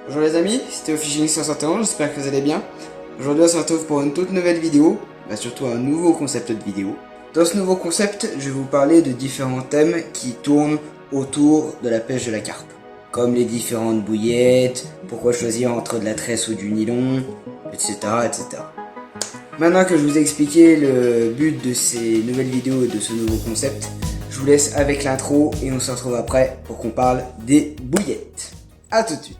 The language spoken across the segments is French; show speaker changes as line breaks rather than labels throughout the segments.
Bonjour les amis, c'était Officing 171, j'espère que vous allez bien. Aujourd'hui on se retrouve pour une toute nouvelle vidéo, surtout un nouveau concept de vidéo. Dans ce nouveau concept, je vais vous parler de différents thèmes qui tournent autour de la pêche de la carpe. Comme les différentes bouillettes, pourquoi choisir entre de la tresse ou du nylon, etc. etc. Maintenant que je vous ai expliqué le but de ces nouvelles vidéos et de ce nouveau concept, je vous laisse avec l'intro et on se retrouve après pour qu'on parle des bouillettes. A tout de suite.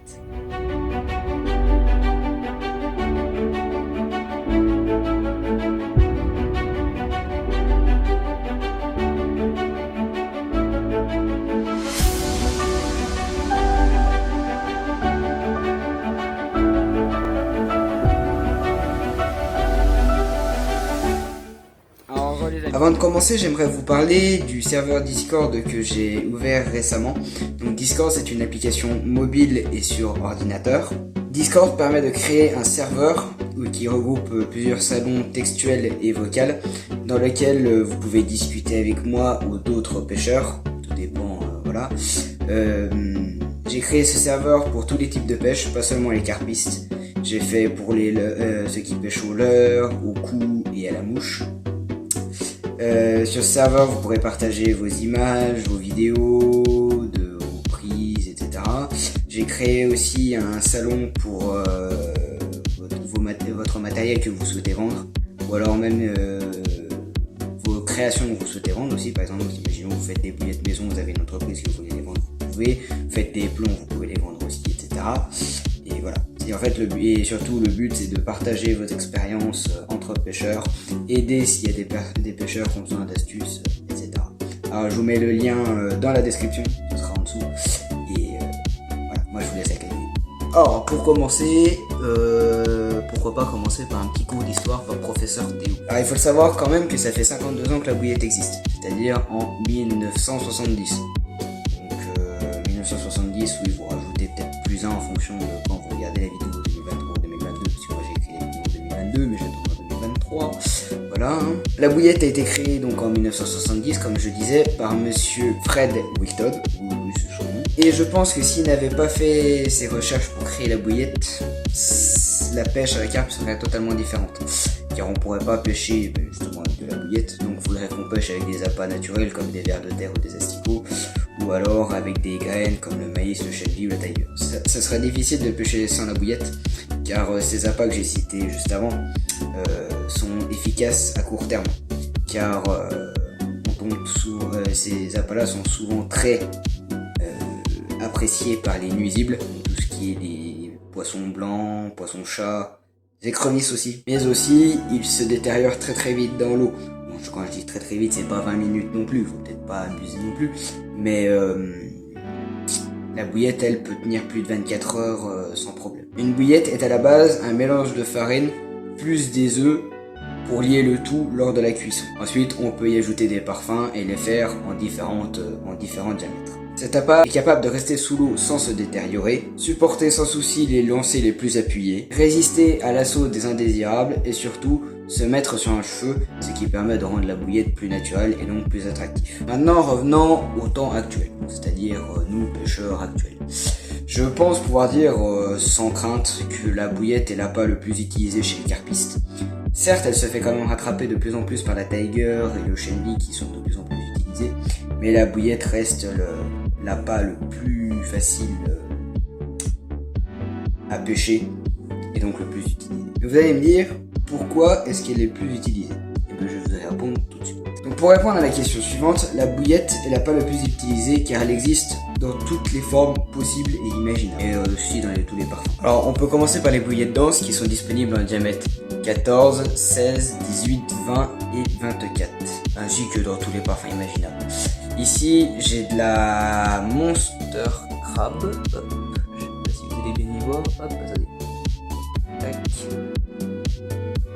Avant de commencer, j'aimerais vous parler du serveur Discord que j'ai ouvert récemment. Donc Discord, c'est une application mobile et sur ordinateur. Discord permet de créer un serveur qui regroupe plusieurs salons textuels et vocaux dans lequel vous pouvez discuter avec moi ou d'autres pêcheurs. Tout dépend, voilà. J'ai créé ce serveur pour tous les types de pêche, pas seulement les carpistes. J'ai fait pour ceux qui pêchent au leurre, au cou et à la mouche. Sur ce serveur, vous pourrez partager vos images, vos vidéos, vos prises, etc. J'ai créé aussi un salon pour votre matériel que vous souhaitez vendre, ou alors même vos créations que vous souhaitez vendre aussi. Par exemple, imaginons vous faites des bouillettes maison, vous avez une entreprise que vous voulez les vendre, vous pouvez. Vous faites des plombs, vous pouvez les vendre aussi, etc. Et voilà. Et en fait, et surtout, le but, c'est de partager vos expériences entre pêcheurs, aider s'il y a des pêcheurs qui ont besoin d'astuces, etc. Alors, je vous mets le lien dans la description, ce sera en dessous. Et voilà, moi, je vous laisse accueillir. Alors, pour commencer, pourquoi pas commencer par un petit cours d'histoire par professeur Théo. Alors, il faut le savoir quand même que ça fait 52 ans que la bouillette existe, c'est-à-dire en 1970. Donc, 1970, oui, vous rajoutez peut-être plus 1 en fonction de quand vous regardez la vidéo 2023 ou 2022, parce que moi j'ai créé la vidéo en 2022, mais j'attends en 2023. Voilà. Hein. La bouillette a été créée donc en 1970, comme je disais, par monsieur Fred Wiltord, oui, c'est son nom. Et je pense que s'il n'avait pas fait ses recherches pour créer la bouillette, la pêche à la carpe serait totalement différente. Car on pourrait pas pêcher justement avec de la bouillette, donc il faudrait qu'on pêche avec des appâts naturels comme des vers de terre ou des asticots, ou alors avec des graines comme le maïs, le chèvre ou la tailleuse. Ça serait difficile de pêcher sans la bouillette, car ces appâts que j'ai cités juste avant sont efficaces à court terme, car ces appâts-là sont souvent très appréciés par les nuisibles, tout ce qui est les poissons blancs, poissons chats, les écrevisses aussi. Mais aussi, ils se détériorent très très vite dans l'eau. Bon, quand je dis très très vite, c'est pas 20 minutes non plus, faut peut-être pas abuser non plus. Mais la bouillette, elle, peut tenir plus de 24 heures sans problème. Une bouillette est à la base un mélange de farine plus des œufs pour lier le tout lors de la cuisson. Ensuite, on peut y ajouter des parfums et les faire en différents diamètres. Cet appât est capable de rester sous l'eau sans se détériorer, supporter sans souci les lancers les plus appuyés, résister à l'assaut des indésirables et surtout se mettre sur un feu, ce qui permet de rendre la bouillette plus naturelle et donc plus attractive. Maintenant, revenons au temps actuel, c'est-à-dire nous, pêcheurs actuels. Je pense pouvoir dire sans crainte que la bouillette est l'appât le plus utilisé chez les carpistes. Certes, elle se fait quand même rattraper de plus en plus par la tiger et le chenille qui sont de plus en plus utilisés, mais la bouillette reste l'appât le plus facile à pêcher et donc le plus utilisé. Vous allez me dire, pourquoi est-ce qu'elle est plus utilisée? Et bien je vais répondre tout de suite. Donc pour répondre à la question suivante, la bouillette est l'appât le plus utilisé car elle existe dans toutes les formes possibles et imaginables, et aussi dans tous les parfums. Alors on peut commencer par les bouillettes denses qui sont disponibles en diamètre 14, 16, 18, 20 et 24, ainsi que dans tous les parfums imaginables. Ici j'ai de la Monster Crab, hop, je sais pas si vous allez bien y voir, hop, attendez, tac,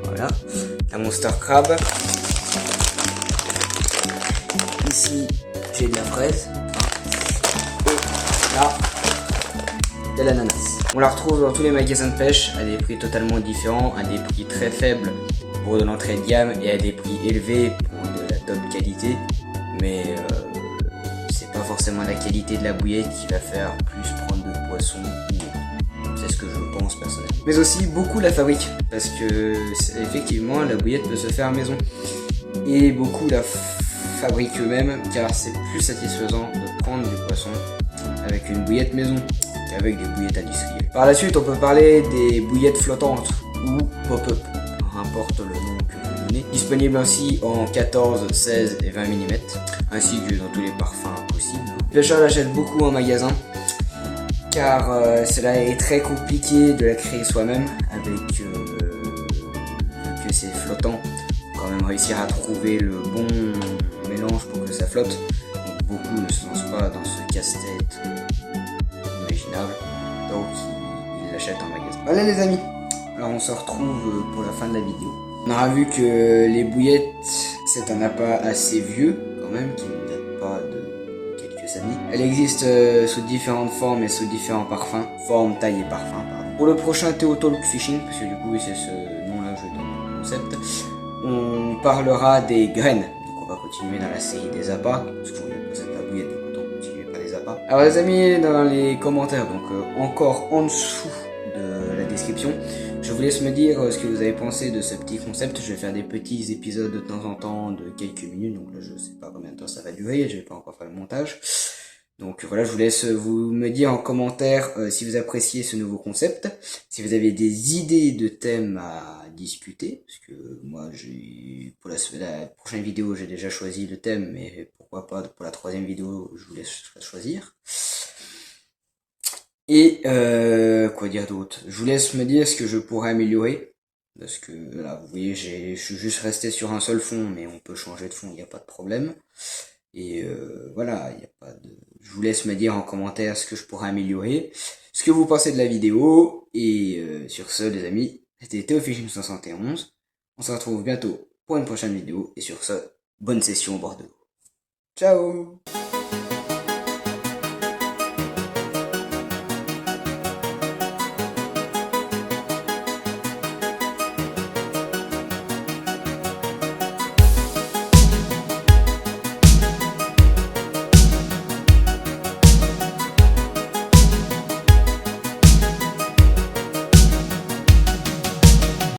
voilà, la Monster Crab. Ici j'ai de la fraise, et là de l'ananas. On la retrouve dans tous les magasins de pêche à des prix totalement différents, à des prix très faibles pour de l'entrée de gamme et à des prix élevés pour de la top qualité, mais c'est pas forcément la qualité de la bouillette qui va faire plus prendre de poissons. C'est mais aussi beaucoup la fabriquent, parce que effectivement la bouillette peut se faire maison, et beaucoup la fabriquent eux-mêmes, car c'est plus satisfaisant de prendre du poisson avec une bouillette maison qu'avec des bouillettes industrielles. Par la suite, on peut parler des bouillettes flottantes ou pop-up, peu importe le nom que vous donnez, disponible ainsi en 14, 16 et 20 mm, ainsi que dans tous les parfums possibles. Les pêcheurs l'achètent beaucoup en magasin, car cela est très compliqué de la créer soi-même, avec vu que c'est flottant, faut quand même réussir à trouver le bon mélange pour que ça flotte. Donc beaucoup ne se lancent pas dans ce casse-tête imaginable, donc ils l'achètent en magasin. Voilà les amis, alors on se retrouve pour la fin de la vidéo. On aura vu que les bouillettes, c'est un appât assez vieux quand même, qui ne date pas de quelques années. Elle existe sous différentes formes et sous différents parfums, formes, tailles et parfums, pardon. Pour le prochain Théo Talk Fishing, parce que du coup c'est ce nom-là que je donne au concept, on parlera des graines. Donc on va continuer dans la série des appâts, parce qu'on est passé de la bouillette, donc autant continuer par les appâts. Alors les amis, dans les commentaires, donc encore en dessous de la description, je vous laisse me dire ce que vous avez pensé de ce petit concept. Je vais faire des petits épisodes de temps en temps de quelques minutes, donc là je sais pas combien de temps ça va durer, je vais pas encore faire le montage. Donc voilà, je vous laisse vous me dire en commentaire si vous appréciez ce nouveau concept, si vous avez des idées de thèmes à discuter, parce que moi j'ai pour la prochaine vidéo j'ai déjà choisi le thème, mais pourquoi pas pour la troisième vidéo je vous laisse choisir. Et quoi dire d'autre? Je vous laisse me dire ce que je pourrais améliorer, parce que là vous voyez je suis juste resté sur un seul fond, mais on peut changer de fond, il n'y a pas de problème. Et voilà, il y a pas de. Je vous laisse me dire en commentaire ce que je pourrais améliorer, ce que vous pensez de la vidéo, et sur ce les amis, c'était ThéoFishing71. On se retrouve bientôt pour une prochaine vidéo, et sur ce, bonne session au bord de l'eau. Ciao!